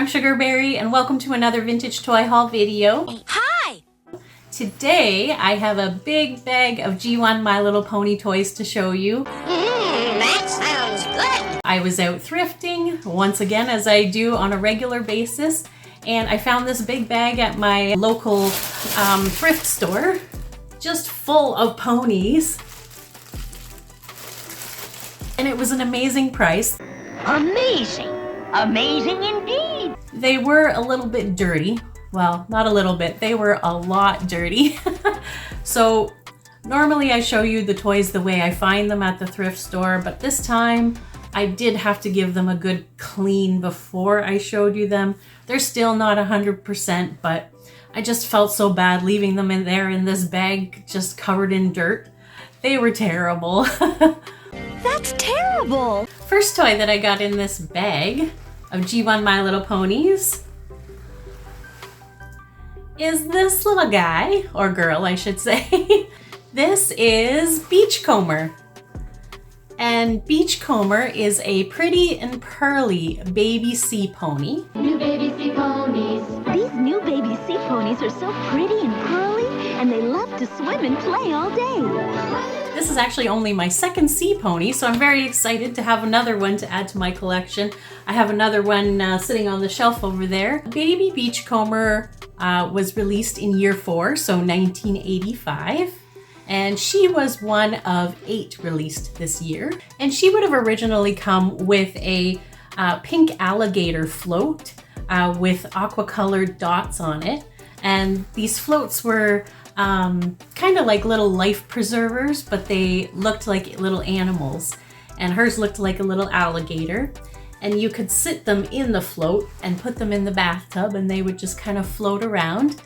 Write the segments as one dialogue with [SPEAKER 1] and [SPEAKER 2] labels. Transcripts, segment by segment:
[SPEAKER 1] I'm Sugarberry and welcome to another vintage toy haul video.
[SPEAKER 2] Hi!
[SPEAKER 1] Today I have a big bag of G1 My Little Pony toys to show you.
[SPEAKER 2] That sounds good!
[SPEAKER 1] I was out thrifting once again, as I do on a regular basis, and I found this big bag at my local thrift store, just full of ponies. And it was an amazing price.
[SPEAKER 2] Amazing! Amazing indeed!
[SPEAKER 1] They were a little bit dirty. Well, not a little bit, they were a lot dirty. So normally I show you the toys the way I find them at the thrift store, but this time I did have to give them a good clean before I showed you them. They're still not 100%, but I just felt so bad leaving them in there in this bag just covered in dirt. They were terrible.
[SPEAKER 2] That's terrible!
[SPEAKER 1] First toy that I got in this bag of G1 My Little Ponies is this little guy, or girl I should say. This is Beachcomber. And Beachcomber is a pretty and pearly baby sea pony.
[SPEAKER 3] New baby sea ponies.
[SPEAKER 4] These new baby sea ponies are so pretty and curly, and they love to swim and play all day.
[SPEAKER 1] This is actually only my second sea pony, so I'm very excited to have another one to add to my collection. I have another one sitting on the shelf over there. Baby Beachcomber was released in year 4, so 1985. And she was one of 8 released this year. And she would have originally come with a pink alligator float with aqua-colored dots on it. And these floats were kind of like little life preservers, but they looked like little animals. And hers looked like a little alligator. And you could sit them in the float and put them in the bathtub and they would just kind of float around.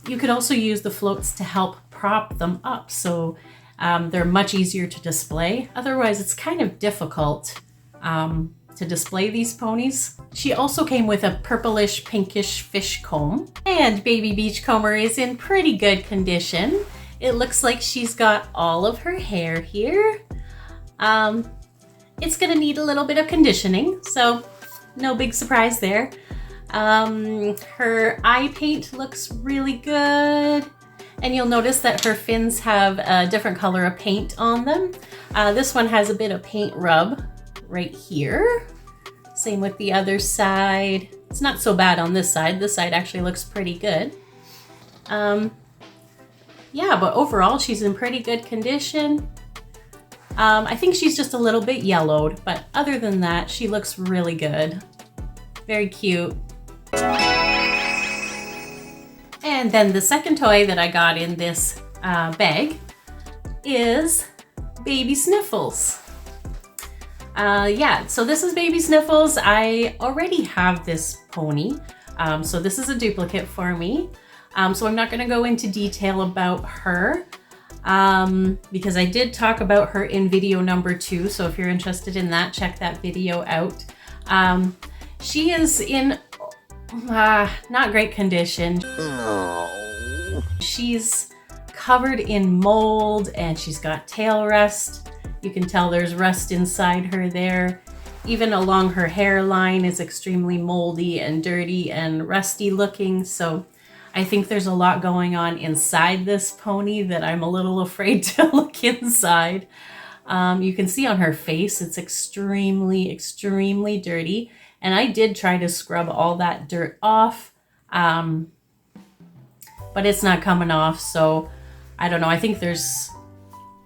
[SPEAKER 1] You could also use the floats to help prop them up, so they're much easier to display. Otherwise, it's kind of difficult to display these ponies. She also came with a purplish pinkish fish comb. And baby Beachcomber is in pretty good condition. It looks like she's got all of her hair here. It's gonna need a little bit of conditioning, so no big surprise there. Her eye paint looks really good. And you'll notice that her fins have a different color of paint on them. This one has a bit of paint rub right here. Same with the other side. It's not so bad on this side. This side actually looks pretty good. Yeah, but overall she's in pretty good condition. I think she's just a little bit yellowed, but other than that, she looks really good. Very cute. And then the second toy that I got in this bag is Baby Sniffles. Yeah, so this is Baby Sniffles. I already have this pony, so this is a duplicate for me. So I'm not gonna go into detail about her because I did talk about her in video number 2. So if you're interested in that, check that video out. She is in not great condition.
[SPEAKER 2] No.
[SPEAKER 1] She's covered in mold and she's got tail rust. You can tell there's rust inside her there. Even along her hairline is extremely moldy and dirty and rusty looking. So I think there's a lot going on inside this pony that I'm a little afraid to look inside. You can see on her face, it's extremely, extremely dirty. And I did try to scrub all that dirt off, but it's not coming off. So I don't know, I think there's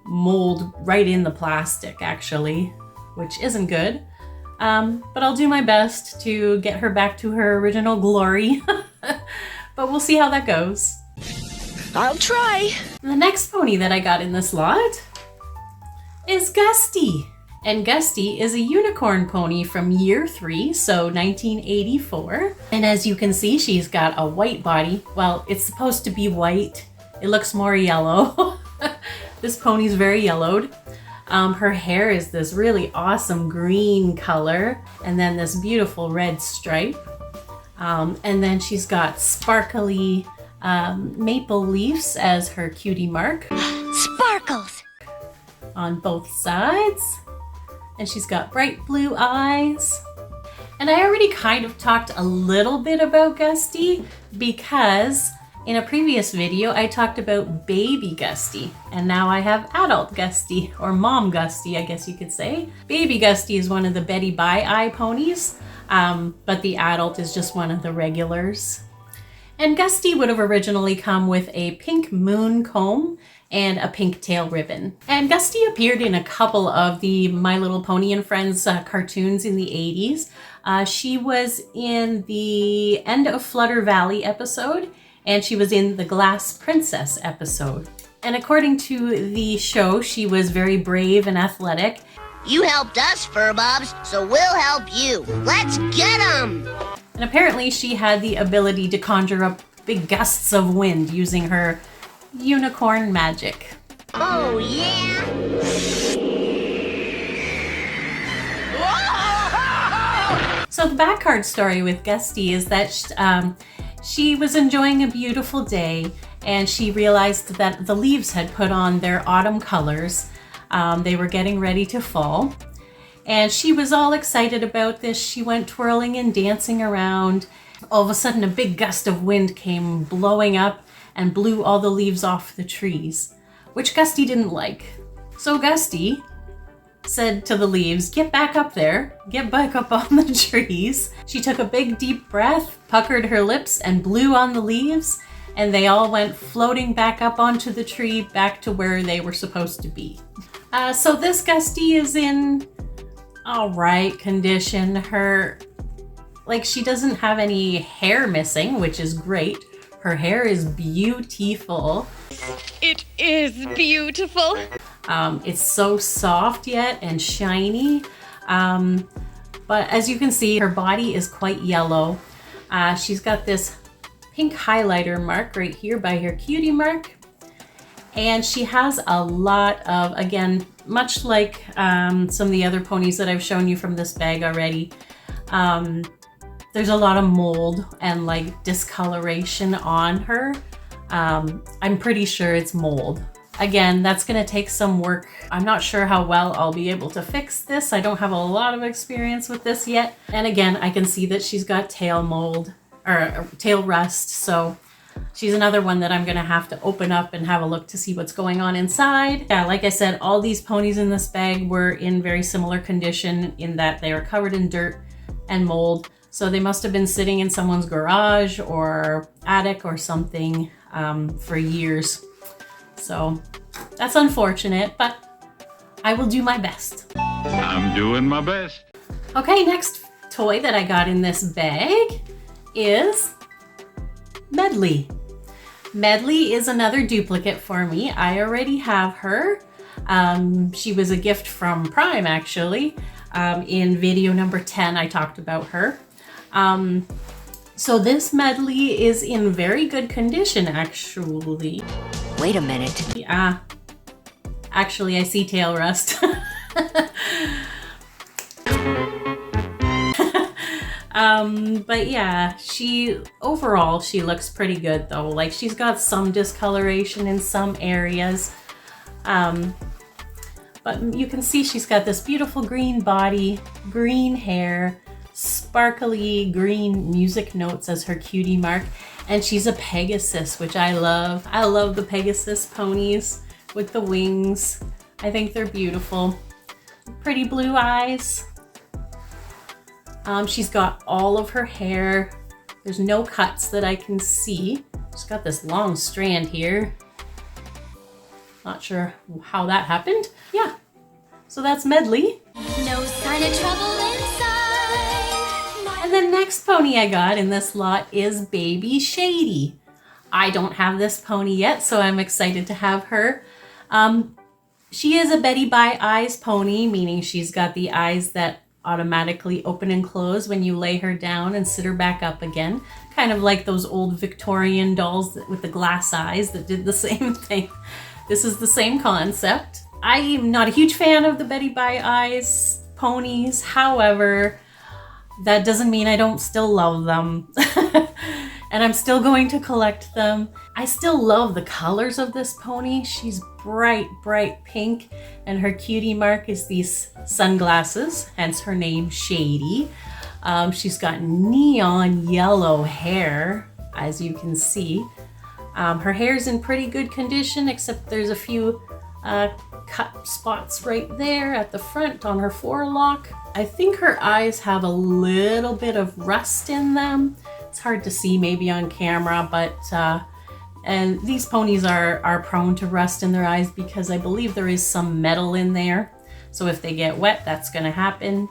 [SPEAKER 1] mold right in the plastic actually, which isn't good. But I'll do my best to get her back to her original glory. But we'll see how that goes.
[SPEAKER 2] I'll try.
[SPEAKER 1] The next pony that I got in this lot is Gusty. And Gusty is a unicorn pony from year 3, so 1984. And as you can see, she's got a white body. Well, it's supposed to be white. It looks more yellow. This pony's very yellowed. Her hair is this really awesome green color, and then this beautiful red stripe. And then she's got sparkly maple leaves as her cutie mark.
[SPEAKER 2] Sparkles!
[SPEAKER 1] On both sides. And she's got bright blue eyes. And I already kind of talked a little bit about Gusty because in a previous video I talked about baby Gusty, and now I have adult Gusty, or mom Gusty I guess you could say. Baby Gusty is one of the Betty by Eye ponies, but the adult is just one of the regulars. And Gusty would have originally come with a pink moon comb and a pink tail ribbon. And Gusty appeared in a couple of the My Little Pony and Friends cartoons in the 80s. She was in the End of Flutter Valley episode, and she was in the Glass Princess episode. And according to the show, she was very brave and athletic.
[SPEAKER 2] You helped us, Furbobs, so we'll help you. Let's get 'em!
[SPEAKER 1] And apparently she had the ability to conjure up big gusts of wind using her unicorn magic.
[SPEAKER 2] Oh, yeah?
[SPEAKER 1] So the backcard story with Gusty is that she was enjoying a beautiful day and she realized that the leaves had put on their autumn colors. They were getting ready to fall. And she was all excited about this. She went twirling and dancing around. All of a sudden, a big gust of wind came blowing up and blew all the leaves off the trees, which Gusty didn't like. So Gusty said to the leaves, "Get back up there, get back up on the trees." She took a big deep breath, puckered her lips, and blew on the leaves, and they all went floating back up onto the tree, back to where they were supposed to be. So this Gusty is in all right condition. She doesn't have any hair missing, which is great. Her hair is beautiful.
[SPEAKER 5] It is beautiful.
[SPEAKER 1] It's so soft yet and shiny. But as you can see, her body is quite yellow. She's got this pink highlighter mark right here by her cutie mark. And she has a lot of, again, much like some of the other ponies that I've shown you from this bag already, there's a lot of mold and like discoloration on her. I'm pretty sure it's mold. Again, that's gonna take some work. I'm not sure how well I'll be able to fix this. I don't have a lot of experience with this yet. And again, I can see that she's got tail mold or tail rust. So she's another one that I'm gonna have to open up and have a look to see what's going on inside. Yeah, like I said, all these ponies in this bag were in very similar condition in that they were covered in dirt and mold. So they must have been sitting in someone's garage or attic or something for years. So that's unfortunate, but I will do my best.
[SPEAKER 6] I'm doing my best.
[SPEAKER 1] Okay, next toy that I got in this bag is Medley. Medley is another duplicate for me. I already have her. She was a gift from Prime, actually. In video number 10, I talked about her. So this Medley is in very good condition, actually.
[SPEAKER 2] Wait a minute.
[SPEAKER 1] Yeah, actually I see tail rust. But yeah, overall she looks pretty good though. Like she's got some discoloration in some areas. But you can see she's got this beautiful green body, green hair, sparkly green music notes as her cutie mark, and she's a Pegasus, which I love. I love the Pegasus ponies with the wings. I think they're beautiful. Pretty blue eyes. She's got all of her hair. There's no cuts that I can see. She's got this long strand here. Not sure how that happened. Yeah, so that's Medley.
[SPEAKER 3] No sign of trouble inside.
[SPEAKER 1] And the next pony I got in this lot is Baby Shady. I don't have this pony yet, so I'm excited to have her. She is a Betty by Eyes pony, meaning she's got the eyes that automatically open and close when you lay her down and sit her back up again. Kind of like those old Victorian dolls with the glass eyes that did the same thing. This is the same concept. I'm not a huge fan of the Betty by Eyes ponies. However, that doesn't mean I don't still love them. And I'm still going to collect them. I still love the colors of this pony. She's bright, bright pink, and her cutie mark is these sunglasses, hence her name Shady. She's got neon yellow hair, as you can see. Her hair's in pretty good condition, except there's a few cut spots right there at the front on her forelock. I think her eyes have a little bit of rust in them. It's hard to see maybe on camera, but and these ponies are prone to rust in their eyes because I believe there is some metal in there. So if they get wet, that's going to happen,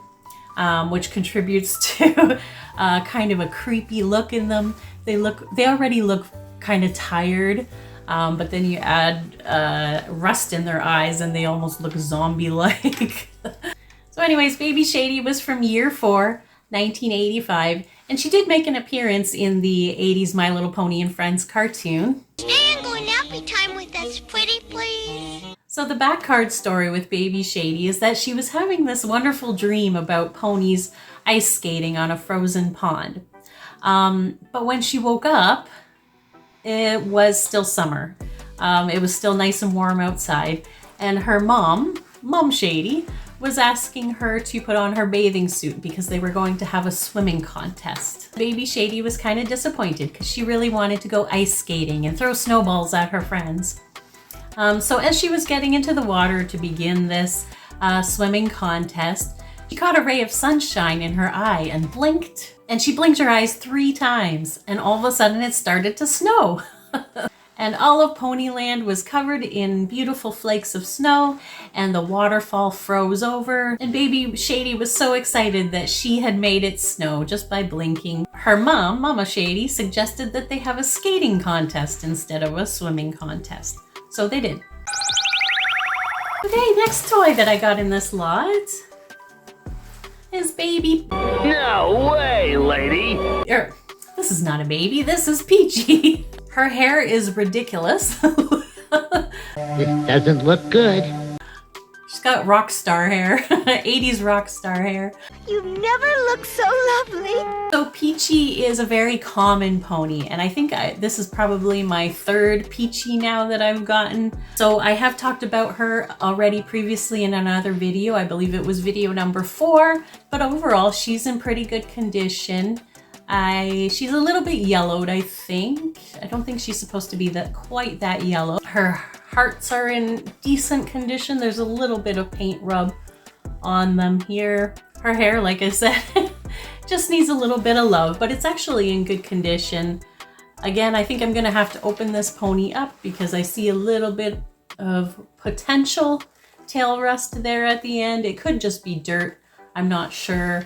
[SPEAKER 1] which contributes to kind of a creepy look in them. They already look kind of tired, but then you add rust in their eyes and they almost look zombie-like. So anyways, Baby Shady was from year 4, 1985, and she did make an appearance in the 80s My Little Pony and Friends cartoon.
[SPEAKER 2] Stay and go nappy time with us, pretty please.
[SPEAKER 1] So the back card story with Baby Shady is that she was having this wonderful dream about ponies ice skating on a frozen pond. But when she woke up, it was still summer. It was still nice and warm outside, and her Mom Shady, was asking her to put on her bathing suit because they were going to have a swimming contest. Baby Shady was kind of disappointed because she really wanted to go ice skating and throw snowballs at her friends. So as she was getting into the water to begin this swimming contest, she caught a ray of sunshine in her eye and blinked. And she blinked her eyes 3 times, and all of a sudden it started to snow. And all of Ponyland was covered in beautiful flakes of snow, and the waterfall froze over. And Baby Shady was so excited that she had made it snow just by blinking. Her mom, Mama Shady, suggested that they have a skating contest instead of a swimming contest. So they did. Okay, next toy that I got in this lot is Baby...
[SPEAKER 7] No way, lady!
[SPEAKER 1] This is not a baby, this is Peachy. Her hair is ridiculous.
[SPEAKER 7] This doesn't look good.
[SPEAKER 1] She's got rock star hair, 80s rock star hair.
[SPEAKER 4] You've never looked so lovely.
[SPEAKER 1] So Peachy is a very common pony, and I think this is probably my 3rd Peachy now that I've gotten. So I have talked about her already previously in another video. I believe it was video number 4, but overall she's in pretty good condition. She's a little bit yellowed, I think. I don't think she's supposed to be quite that yellow. Her hearts are in decent condition. There's a little bit of paint rub on them here. Her hair, like I said, just needs a little bit of love, but it's actually in good condition. Again, I think I'm gonna have to open this pony up because I see a little bit of potential tail rust there at the end. It could just be dirt, I'm not sure.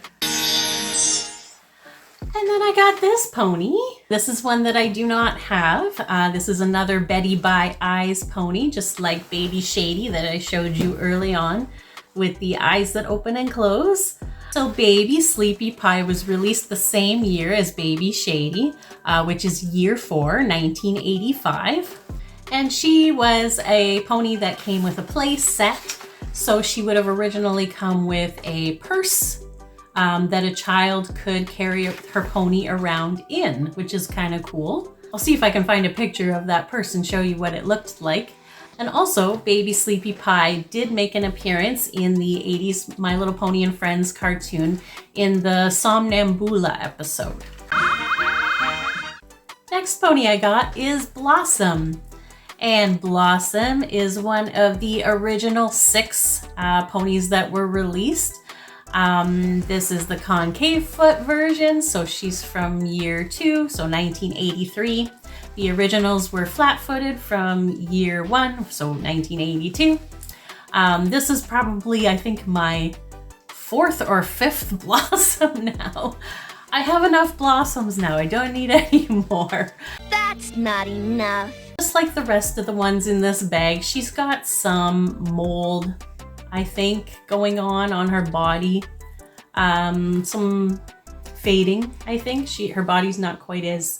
[SPEAKER 1] And then I got this pony. This is one that I do not have. This is another Betty by Eyes pony, just like Baby Shady that I showed you early on, with the eyes that open and close. So Baby Sleepy Pie was released the same year as Baby Shady, which is year 4, 1985. And she was a pony that came with a play set. So she would have originally come with a purse that a child could carry her pony around in, which is kind of cool. I'll see if I can find a picture of that purse and show you what it looked like. And also, Baby Sleepy Pie did make an appearance in the 80s My Little Pony and Friends cartoon in the Somnambula episode. Next pony I got is Blossom. And Blossom is one of the original 6 ponies that were released. This is the concave foot version, so she's from year 2, so 1983. The originals were flat-footed from year 1, so 1982. This is probably, I think, my 4th or 5th Blossom now. I have enough Blossoms now, I don't need any more.
[SPEAKER 4] That's not enough.
[SPEAKER 1] Just like the rest of the ones in this bag, she's got some mold, I think, going on her body. Some fading, I think. Her body's not quite as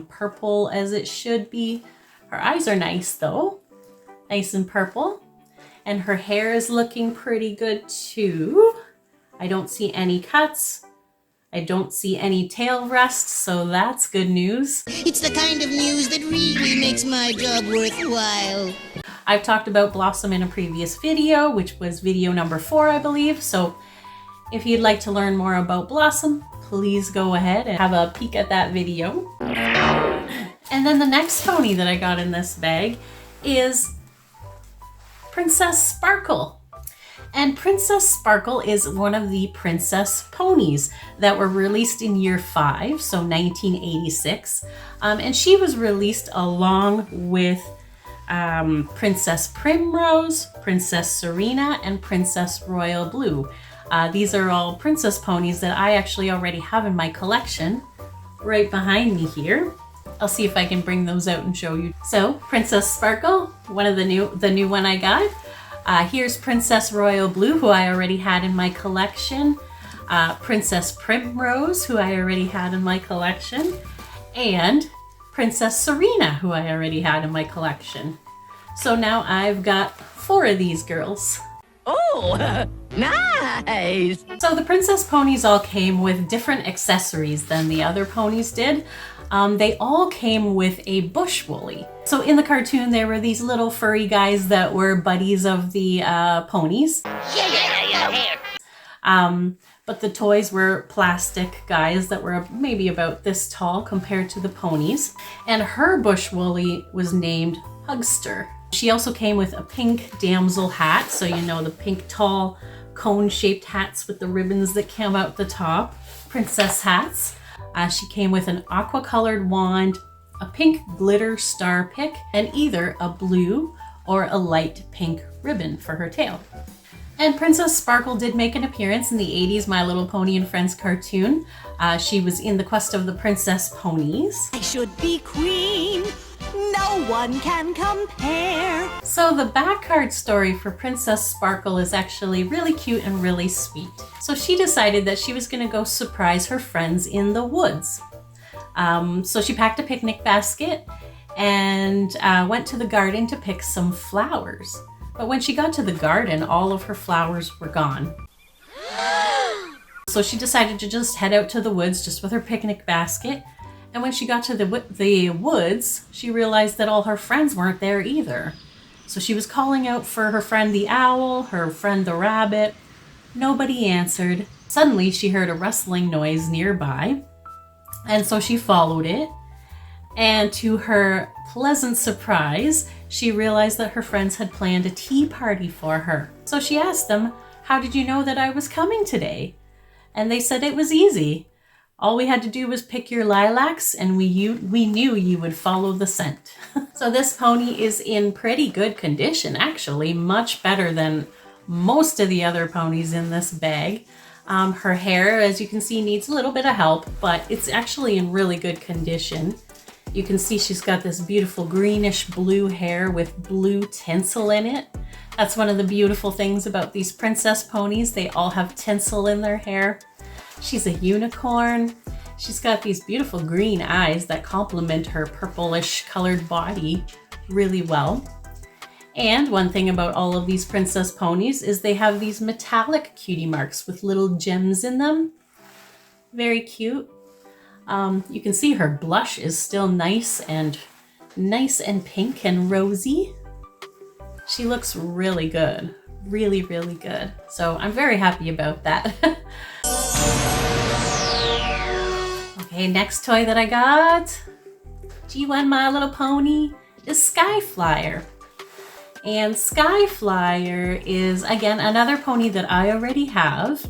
[SPEAKER 1] purple as it should be. Her eyes are nice though, nice and purple. And her hair is looking pretty good too. I don't see any cuts. I don't see any tail rust, so that's good news.
[SPEAKER 2] It's the kind of news that really makes my job worthwhile.
[SPEAKER 1] I've talked about Blossom in a previous video, which was video number 4, I believe. So If you'd like to learn more about Blossom, please go ahead and have a peek at that video. And then the next pony that I got in this bag is Princess Sparkle. And Princess Sparkle is one of the princess ponies that were released in year 5, so 1986. And she was released along with Princess Primrose, Princess Serena, and Princess Royal Blue. These are all princess ponies that I actually already have in my collection right behind me here. I'll see if I can bring those out and show you. So Princess Sparkle, one of the new one I got. Here's Princess Royal Blue, who I already had in my collection. Princess Primrose, who I already had in my collection. And Princess Serena, who I already had in my collection. So now I've got 4 of these girls.
[SPEAKER 2] Oh, nice!
[SPEAKER 1] So the princess ponies all came with different accessories than the other ponies did. They all came with a bush woolly. So in the cartoon, there were these little furry guys that were buddies of the ponies. But the toys were plastic guys that were maybe about this tall compared to the ponies. And her bush woolly was named Hugster. She also came with a pink damsel hat. So you know the pink tall cone-shaped hats with the ribbons that come out the top. Princess hats. She came with an aqua-colored wand, a pink glitter star pick, and either a blue or a light pink ribbon for her tail. And Princess Sparkle did make an appearance in the 80s My Little Pony and Friends cartoon. She was in the Quest of the Princess Ponies.
[SPEAKER 4] I should be queen. No one can compare.
[SPEAKER 1] So the back card story for Princess Sparkle is actually really cute and really sweet. So she decided that she was going to go surprise her friends in the woods. So she packed a picnic basket and went to the garden to pick some flowers. But when she got to the garden, all of her flowers were gone. So she decided to just head out to the woods just with her picnic basket. And when she got to the woods, she realized that all her friends weren't there either. So she was calling out for her friend the owl, her friend the rabbit. Nobody answered. Suddenly she heard a rustling noise nearby. And so she followed it. And to her pleasant surprise, she realized that her friends had planned a tea party for her. So she asked them, "How did you know that I was coming today?" And they said it was easy. All we had to do was pick your lilacs and we knew you would follow the scent. So this pony is in pretty good condition, actually, much better than most of the other ponies in this bag. Her hair, as you can see, needs a little bit of help, but it's actually in really good condition. You can see she's got this beautiful greenish blue hair with blue tinsel in it. That's one of the beautiful things about these princess ponies. They all have tinsel in their hair. She's a unicorn. She's got these beautiful green eyes that complement her purplish colored body really well. And one thing about all of these princess ponies is they have these metallic cutie marks with little gems in them. Very cute. You can see her blush is still nice and pink and rosy. She looks really good. Really, really good. So I'm very happy about that. Okay, next toy that I got, G1 My Little Pony, is Skyflyer. And Skyflyer is, again, another pony that I already have.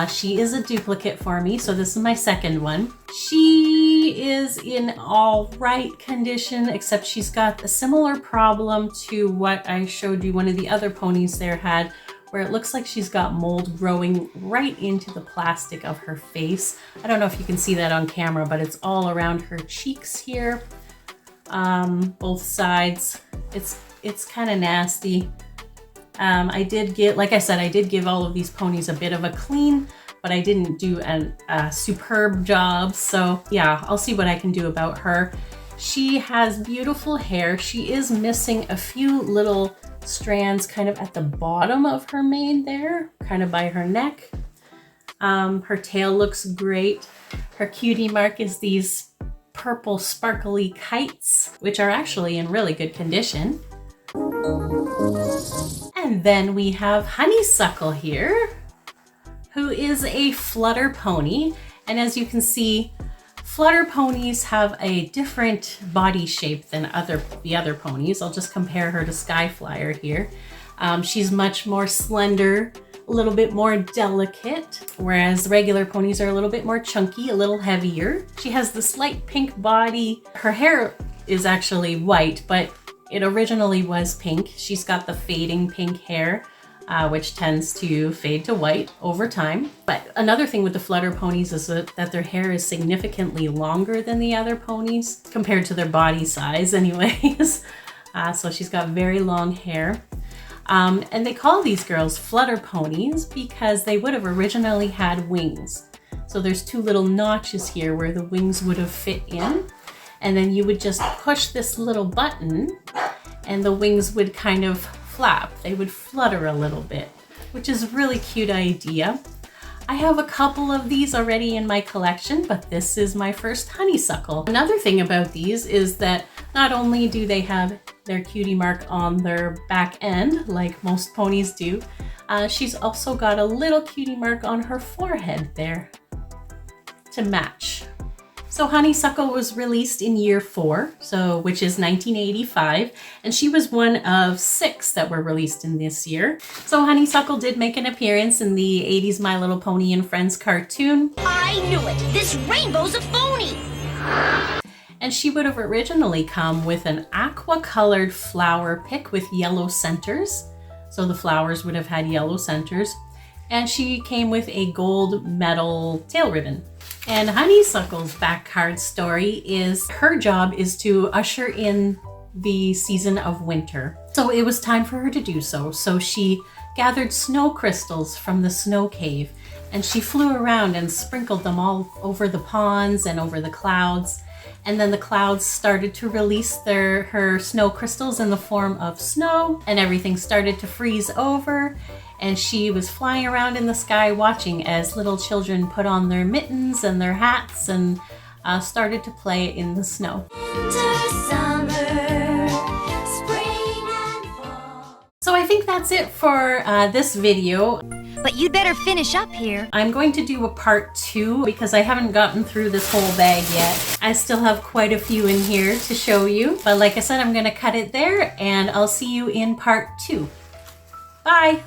[SPEAKER 1] She is a duplicate for me, so this is my second one. She is in all right condition, except she's got a similar problem to what I showed you one of the other ponies there had, where it looks like she's got mold growing right into the plastic of her face. I don't know if you can see that on camera, but it's all around her cheeks here, both sides. It's kind of nasty. I did give all of these ponies a bit of a clean, but I didn't do a superb job. So yeah, I'll see what I can do about her. She has beautiful hair. She is missing a few little strands kind of at the bottom of her mane there, kind of by her neck. Her tail looks great. Her cutie mark is these purple sparkly kites, which are actually in really good condition. And then we have Honeysuckle here, who is a flutter pony. And as you can see, flutter ponies have a different body shape than the other ponies. I'll just compare her to Skyflyer here. She's much more slender, a little bit more delicate, whereas regular ponies are a little bit more chunky, a little heavier. She has this light pink body. Her hair is actually white, but it originally was pink. She's got the fading pink hair, which tends to fade to white over time. But another thing with the flutter ponies is that their hair is significantly longer than the other ponies, compared to their body size anyways. So she's got very long hair. And they call these girls flutter ponies because they would have originally had wings. So there's two little notches here where the wings would have fit in. And then you would just push this little button and the wings would kind of flap. They would flutter a little bit, which is a really cute idea. I have a couple of these already in my collection, but this is my first honeysuckle. Another thing about these is that not only do they have their cutie mark on their back end, like most ponies do, she's also got a little cutie mark on her forehead there to match. So Honeysuckle was released in year 4, which is 1985, and she was one of 6 that were released in this year. So Honeysuckle did make an appearance in the 80s My Little Pony and Friends cartoon.
[SPEAKER 2] I knew it! This rainbow's a phony!
[SPEAKER 1] And she would have originally come with an aqua-colored flower pick with yellow centers. So the flowers would have had yellow centers. And she came with a gold metal tail ribbon. And Honeysuckle's back card story is her job is to usher in the season of winter. So it was time for her to do so. So she gathered snow crystals from the snow cave and she flew around and sprinkled them all over the ponds and over the clouds. And then the clouds started to release her snow crystals in the form of snow, and everything started to freeze over. And she was flying around in the sky watching as little children put on their mittens and their hats and started to play in the snow.
[SPEAKER 3] Winter, summer, spring and fall.
[SPEAKER 1] So I think that's it for this video.
[SPEAKER 8] But you'd better finish up here.
[SPEAKER 1] I'm going to do a part 2 because I haven't gotten through this whole bag yet. I still have quite a few in here to show you. But like I said, I'm going to cut it there and I'll see you in part 2. Bye!